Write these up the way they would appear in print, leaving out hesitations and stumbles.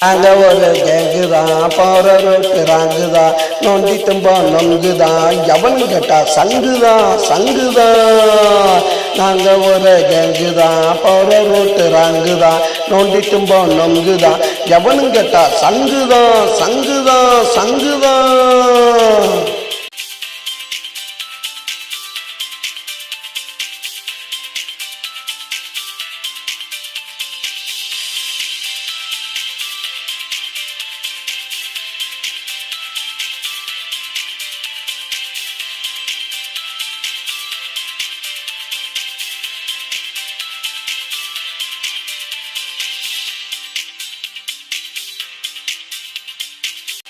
நாங்க ஒரு கேங்குதான் போற ரோட்டு ராங்குதான் நோண்டி தும்பா நொங்குதான் எவனு கேட்டா சங்குதான் நாங்க ஒரு கேங்குதான் போற ரோட்டு ராங்குதான் நோண்டி தும்பா நொங்குதான் எவனு கேட்டா சங்குதான்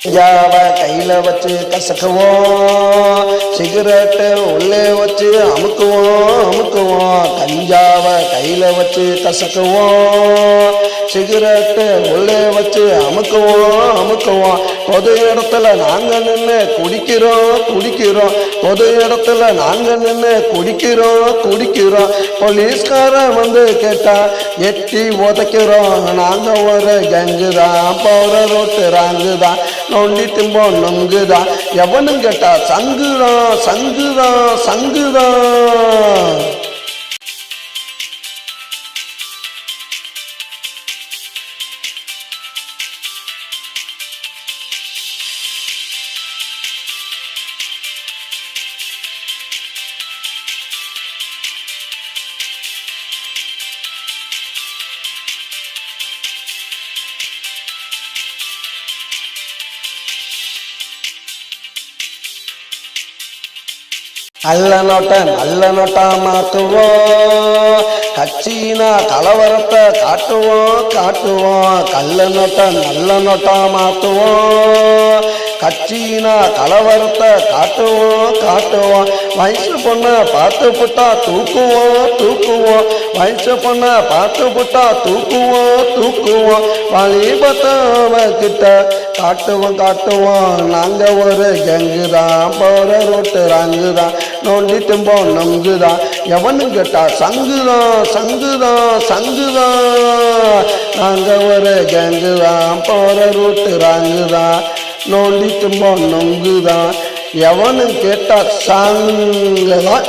கஞ்சாவ கையில வச்சு கசக்குவோம், சிகரெட்டு உள்ளே வச்சு அமுக்குவோம். கஞ்சாவ கையில வச்சு கசக்குவோம், சிகரெட்டு உள்ளே வச்சு அமுக்குவோம். பொது இடத்துல நாங்க நின்று குடிக்கிறோம். பொது இடத்துல நாங்க நின்று குடிக்கிறோம். போலீஸ்காரன் வந்து கேட்டா எட்டி உதைக்கிறோம். நாங்க ஒரு கேங்குதான் போற ரோட்டு ராங்குதான் நோண்டி தும்போ நொங்குதான் எவனும் கேட்டா சங்குதான். நல்ல நோட்டா மாத்துவோம், கட்சினா கலவரத்தை காட்டுவோம். நல்ல நோட்டா மாத்துவோம், கட்சினா கலவரத்தை காட்டுவோம். வயசு பொண்ண பார்த்து புட்டா தூக்குவோம். வயசு பொண்ண பார்த்து புட்டா தூக்குவோம். வாலிபத்தவ கிட்ட காட்டுவோம். நாங்க ஒரு கேங்குதான் போற ரோட்டு ராங்குதான் நோண்டி தும்போ நொங்குதான் எவனு கேட்டா சங்குதான். நாங்க ஒரு கேங்குதான் போற ரோட்டு ராங்குதான் நோண்டி தும்போ நொங்குதான் எவனு கேட்டா சங்குதான்.